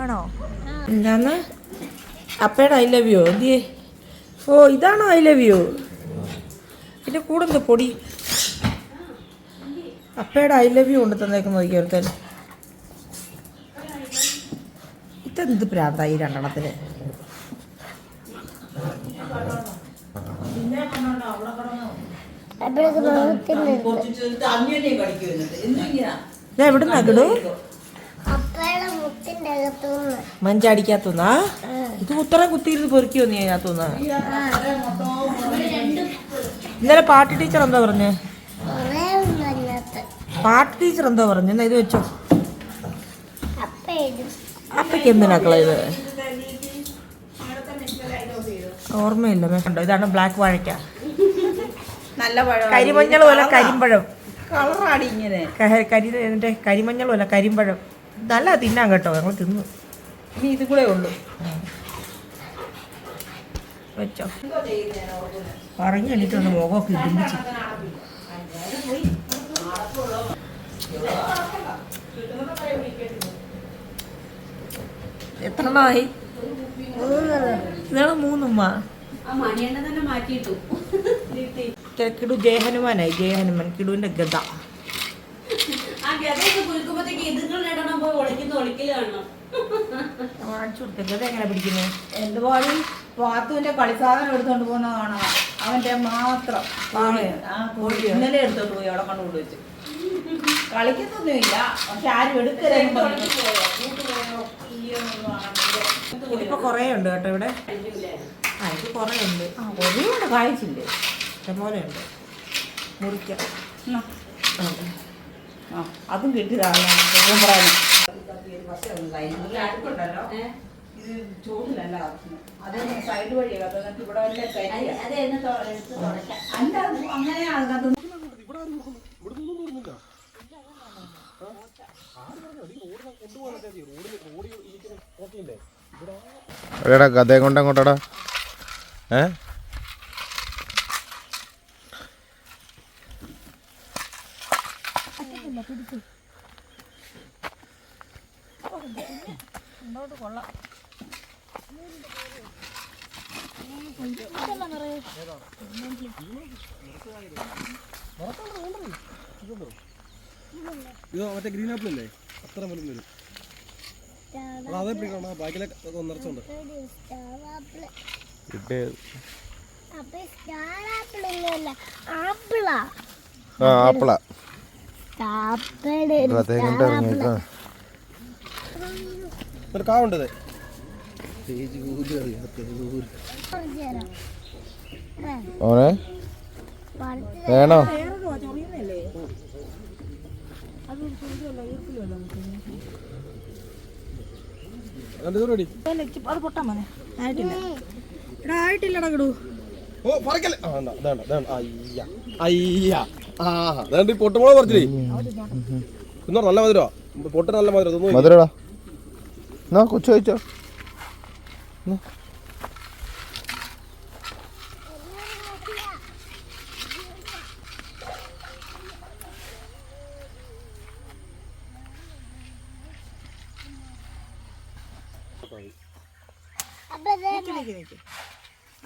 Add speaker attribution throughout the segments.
Speaker 1: ആണോ? എന്താന്ന് അപ്പയുടെ I love you എന്തിയേ? ഓ ഇതാണോ ഐ ലവ് യു? ഇതിൻ്റെ കൂടെ എന്താ പൊടി? അപ്പയുടെ ഐ ലവ് യു കൊണ്ട് തന്നേക്കുന്ന നോക്കിയോർത്തൻ. ഇതെന്ത് പ്രാന്തായി രണ്ടെണ്ണത്തിന്? എവിടുന്നാ കിടു? മഞ്ചാടിക്കകത്തുനിന്നാ? ഇത് ഉത്തരം കുത്തിയിരുന്ന് പൊറുക്കിയോ നീ അതിനകത്തുനിന്ന്? ഇന്നലെ പാട്ട് ടീച്ചർ എന്താ പറഞ്ഞേ? പാട്ട് ടീച്ചർ എന്താ പറഞ്ഞു? എന്നാ ഇത് വെച്ചോ. അപ്പയ്ക്ക് എന്തിനാക്കള ഇത്? ഓർമ്മയില്ല. കണ്ടോ, ഇതാണ് ബ്ലാക്ക് വാഴയ്ക്ക.
Speaker 2: നല്ല പഴം,
Speaker 1: കരിമഞ്ഞൾ പോലെ കരിമ്പഴം.
Speaker 2: കളറാടി ഇങ്ങനെ
Speaker 1: എന്നിട്ട് കരിമഞ്ഞൾ പോലെ കരിമ്പഴം. നല്ല തിന്നാൻ കേട്ടോ, ഞങ്ങൾ തിന്നു.
Speaker 2: ഇനി ഇത് കൂടെ ഉള്ളു.
Speaker 1: വെച്ചോ. പറഞ്ഞു എണീറ്റൊന്ന് മുഖമൊക്കെ ഇടിപ്പിച്ച്. എത്ര എണ്ണമായി? ഇതാണ് 3 ഉമ്മ. കിടു ജയഹനുമാനായി. ജയഹനുമാൻ കിടുവിന്റെ ഗത. ഗത എങ്ങനെ പിടിക്കുന്നത്?
Speaker 2: എന്റെ പാടി പാത്തുവിന്റെ കളിസാധനം എടുത്തോണ്ട് പോകുന്ന കാണാം. അവന്റെ മാത്രം ഇന്നലെ എടുത്തോണ്ട് പോയി അവിടെ കണ്ടുകൊണ്ട് വെച്ചു. കളിക്കത്തൊന്നുമില്ല, പക്ഷെ ആരും എടുക്കരുതെന്ന് പറഞ്ഞു.
Speaker 1: ഇതിപ്പോ കൊറേ ഉണ്ട് കേട്ടോ ഇവിടെ. ഇത് കൊറേ ഉണ്ട്.
Speaker 2: ഒരുപാട് കായ്ച്ചില്ലേ?
Speaker 1: ഇഷ്ടംപോലെ ഉണ്ട്. മുറിക്കാം.
Speaker 2: അതും കിട്ടിയതാണ്. ഇത് ചൂടിലല്ല അത് സൈഡ് വഴിയാണ്. ഇവിടെ അങ്ങനെ അതിനകത്ത്
Speaker 3: എവിടെടാ ഗതയെ കൊണ്ട് അങ്ങോട്ടാടാ?
Speaker 4: ഇത് മറ്റേ ഗ്രീൻ ആപ്പിൾ അല്ലേ? അത്ര വലുത് വരും. അതേ പിടിക്കണം. ബാക്കിലെ നിറച്ചുണ്ട്. കാവുണ്ടത്
Speaker 3: ഓനെ വേണോ?
Speaker 1: അത് പൊട്ടാ മോനെ. ആയിട്ടില്ല. എടാ ആയിട്ടില്ലടാ കിടു.
Speaker 4: ഓ പറക്കല്ലേ. പൊട്ടുമുളക് പറിച്ചില്ലേ? ഇന്നോ നല്ല മധുരോ? പൊട്ട് നല്ല മധുരം.
Speaker 3: മധുരടാ. എന്നാ കൊച്ചു കഴിച്ചോ.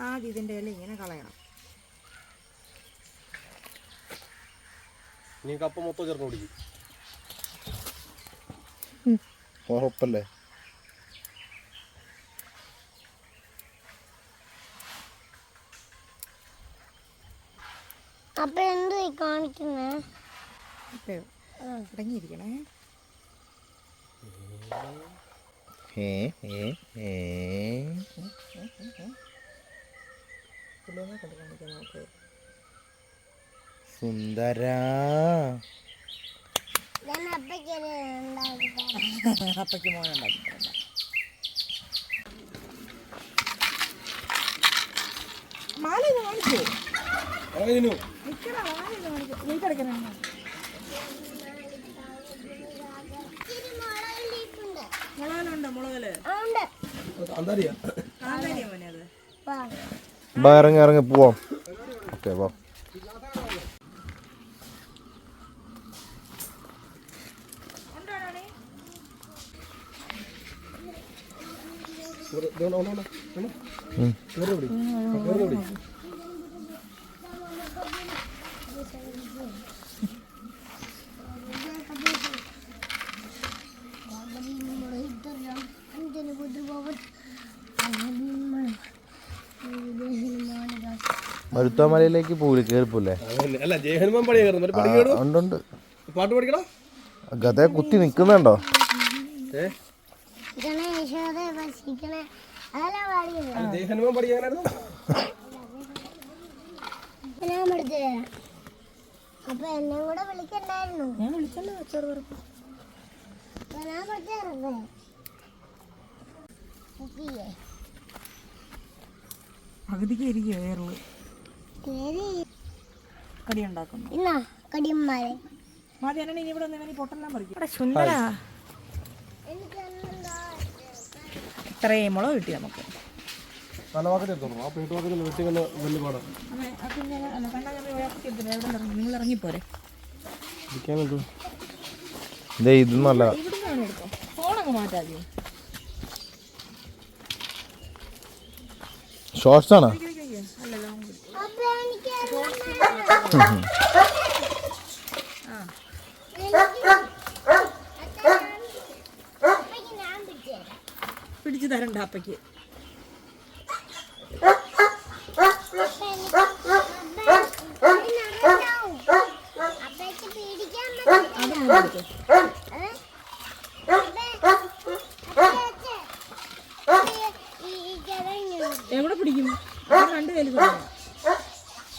Speaker 1: ആദ്യം ഇതിന്റെ ഇല ഇങ്ങനെ കളയണം.
Speaker 4: നീ കപ്പ മൊത്തം ചേർന്ന് കുടിക്കും.
Speaker 3: ഉറപ്പല്ലേ?
Speaker 5: അപ്പൊ എന്ത് കാണിക്കുന്നേ?
Speaker 1: അടങ്ങിയിരിക്കണേ.
Speaker 3: സുന്ദര
Speaker 1: അപ്പയ്ക്ക് മോനുണ്ടാക്കി തരണ്ട. മാല ഇത് കാണിച്ചു. നീ കിടക്കണ മുളകലുണ്ടോ? മുളകല് മോനെ അത്
Speaker 3: ഇറങ്ങി ഇറങ്ങി പോവാം. ഓക്കെ പോ. മരുത്തോമലയിലേക്ക് പോവില്ല, കേറിപ്പോലെ.
Speaker 4: അല്ല ജയഹനുമാൻ പടി കയറുന്നു.
Speaker 3: ഉണ്ട്.
Speaker 4: പാട്ട് പഠിക്കണം.
Speaker 3: ഗതയെ കുത്തി നിക്കുന്നുണ്ടോ?
Speaker 4: ജയഹനുമാൻ പഠിക്കാനായിരുന്നു.
Speaker 5: അപ്പൊ എന്നെ കൂടെ വിളിക്കണ്ടായിരുന്നു.
Speaker 1: ഞാൻ വിളിച്ചല്ലോ അച്ചാർ പറഞ്ഞു.
Speaker 5: ഞാൻ പഠിച്ചായിരുന്നേ
Speaker 1: പകുതിക്ക് ഇരിക്കുവോ വേറു കടി ഉണ്ടാക്കുന്നു.
Speaker 5: ഇന്നാ കടിയന്മാരെ
Speaker 1: മതി എന്നെ ഇനി ഇവിടെ വന്ന് പൊട്ടെല്ലാം പറിക്കും. സുന്ദരാ ഇത്രയും മുളക് കിട്ടി നമുക്ക്. നിങ്ങൾ ഇറങ്ങിപ്പോരെ.
Speaker 3: ഇത് നല്ല
Speaker 1: ഫോണങ്ങ് മാറ്റാതെ.
Speaker 3: ഷോർട്സ് ആണ്.
Speaker 1: പിടിച്ചു തരണ്ട അപ്പയ്ക്ക്. എവിടെ പിടിക്കും? രണ്ട് കയ്യിൽ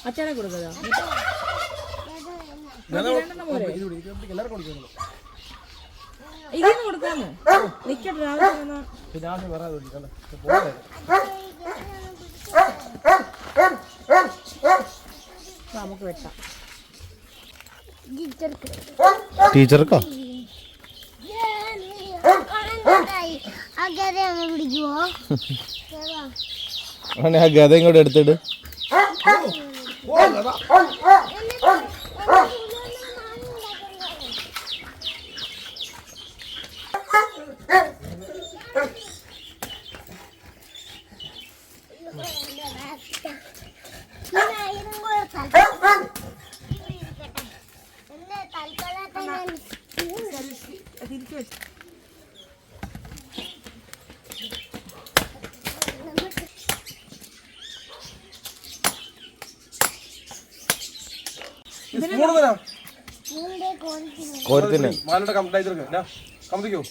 Speaker 1: അച്ചാറെ കൊടുക്കുക. ഇതിന്ന് കൊടുക്കാമോ? നിക്കട്ടെ നമുക്ക് വെട്ടാം.
Speaker 3: ടീച്ചർക്കോ
Speaker 5: ആ ഗതയൊന്ന് പിടിക്കുവോ?
Speaker 3: അങ്ങനെ ആ ഗത ഇങ്ങോട്ട് എടുത്തിട്ട്
Speaker 1: തിരിച്ചു വെച്ചു.
Speaker 3: കോരത്തിന്
Speaker 4: കമ്പത്തിക്കോ.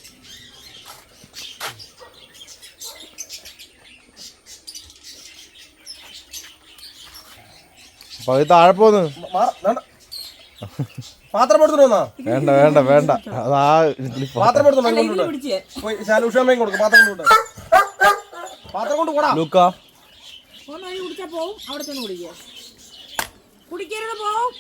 Speaker 3: പകുതി താഴെ പോന്ന്.
Speaker 4: പാത്രം എടുത്തിട്ട് വന്നാ.
Speaker 3: വേണ്ട വേണ്ട വേണ്ട, അതാ
Speaker 4: പാത്രം എടുത്തോ.
Speaker 1: പിടിച്ചേ
Speaker 4: ശാലൂഷാമ്മയും കൊടുക്കും. പാത്രം കൊണ്ട് പാത്രം കൊണ്ട് കൂടാ.
Speaker 3: ലൂക്കാ
Speaker 1: ഒന്ന് അരി കുടിച്ചാൽ പോവും. അവിടെ ചെന്ന് കുടിക്കുക. കുടിക്കരുത് പോവും.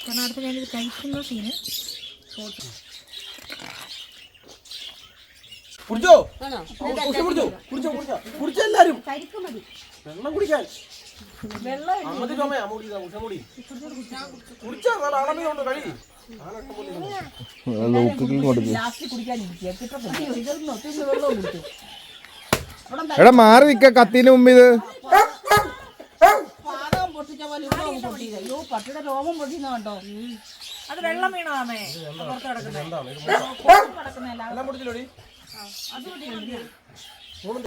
Speaker 1: കാരണം അടുത്ത് ഞാനിത് കഴിക്കുന്ന സീന്
Speaker 4: കുടിച്ചോ കുടിച്ചോ കുടിച്ചോ കുടിച്ചോ എല്ലാരും വെള്ളം കുടിക്കാൻ.
Speaker 3: എടാ മാറി നിക്ക കത്തിന് മുമ്പ്. ഇത്
Speaker 2: പട്ടിയുടെ രോമം പൊട്ടിക്കുന്ന കണ്ടോ?
Speaker 1: അത് വെള്ളം വീണതാമേ.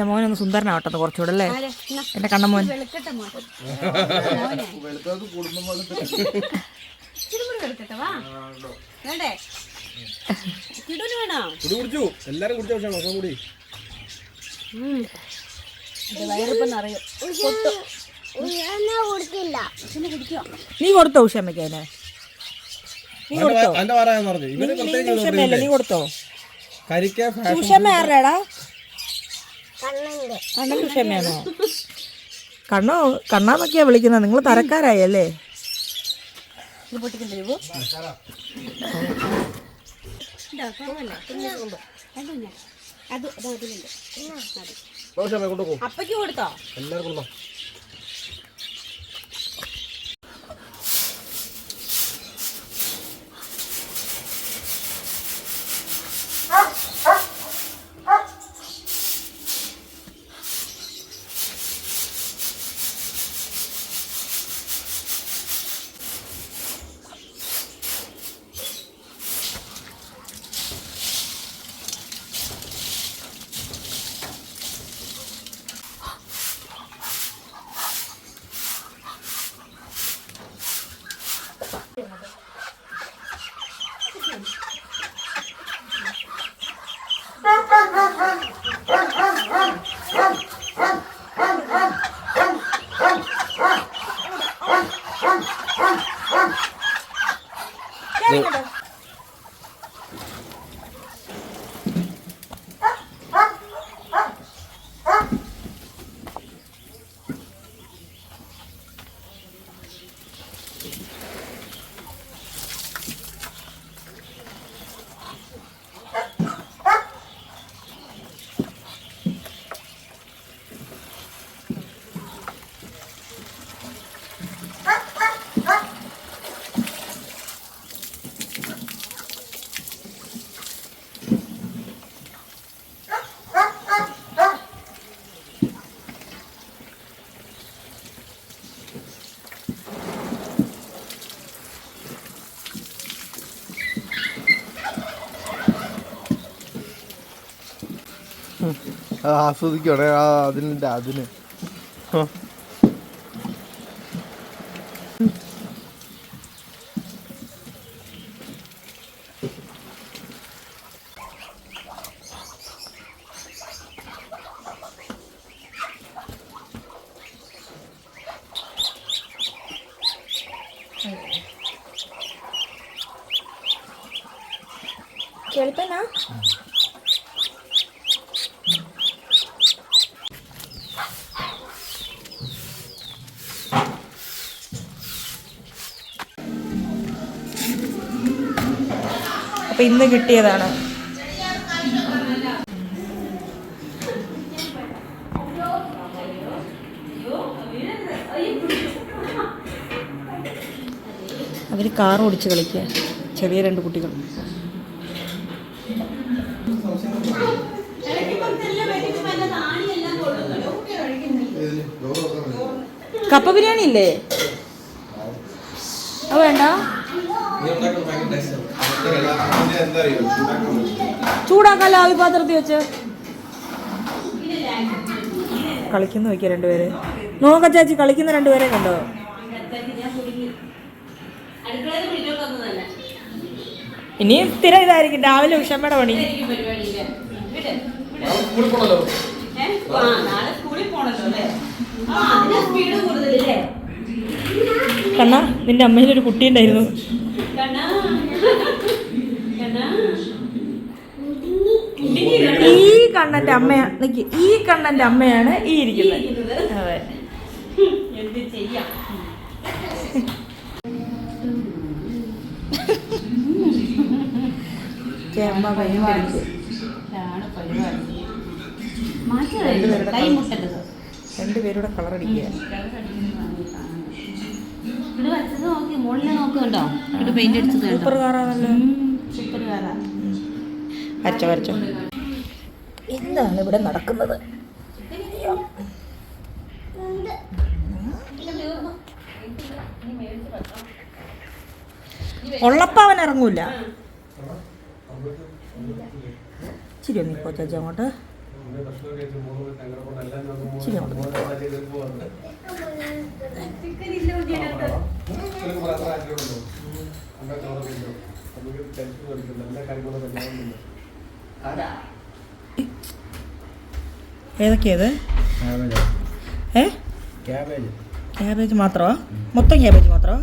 Speaker 1: മോനൊന്ന് സുന്ദരനാവട്ടെ കുറച്ചുകൂടെ അല്ലേ എന്റെ കണ്ണമോൻ.
Speaker 4: എല്ലാരും കുടിച്ചോ കൂടി.
Speaker 1: നീ കൊടുത്തോ ഉഷമ്മയ്ക്ക്? അതിനെ നീ കൊടുത്തോ? നീ കൊടുത്തോ? ഉഷമ്മ ആരുടെടാ?
Speaker 5: കണ്ണന്റെ
Speaker 1: കണ്ണൻ്റെ ക്ഷമയാണോ? കണ്ണാന്നൊക്കെയാ വിളിക്കുന്നത്. നിങ്ങൾ തരക്കാരായല്ലേ?
Speaker 2: അപ്പയ്ക്ക് കൊടുത്തോ?
Speaker 4: എല്ലാവർക്കും കൊടുത്തോ?
Speaker 3: ആസ്വദിക്കണേ അതിന്
Speaker 1: കേൾപ്പനാ അപ്പൊ ഇന്ന് കിട്ടിയതാണ്. അവര് കാർ ഓടിച്ച് കളിക്കുക, ചെറിയ 2 കുട്ടികൾ. കപ്പ ബിരിയാണി ഇല്ലേ? അത് വേണ്ട, ചൂടാക്കാല്ലോ ആവി പാത്രത്തിൽ വെച്ച്. കളിക്കുന്ന നോക്കിയ 2 പേര്. നോക്ക ചേച്ചി, കളിക്കുന്ന 2 പേരെ കണ്ടോ? ഇനിയും സ്ഥിരം ഇതായിരിക്കും രാവിലെ ഉഷമ്മയുടെ പണി. കണ്ണ, നിന്റെ അമ്മയിലൊരു കുട്ടി ഉണ്ടായിരുന്നു. ഈ കണ്ണന്റെ അമ്മയാ, നിക്ക്, ഈ കണ്ണന്റെ അമ്മയാണ് ഈ ഇരിക്കുന്നത്. അതെ,
Speaker 2: എന്ത് ചെയ്യാം?
Speaker 1: അമ്മ ഭയങ്കര രണ്ടുപേരുടെ കളറടിക്കുക. സൂപ്പർ കാറാണല്ലോ. വരച്ചോ. എന്താണ് ഇവിടെ നടക്കുന്നത്? ഉള്ളപ്പ അവൻ ഇറങ്ങൂല. ശരി, ഒന്ന് ഇപ്പോൾ ചേച്ചി അങ്ങോട്ട് ശരി അങ്ങോട്ട്. ഏതൊക്കെയത്? ക്യാബേജ് മാത്രമാ? മൊത്തം ക്യാബേജ് മാത്രമാ?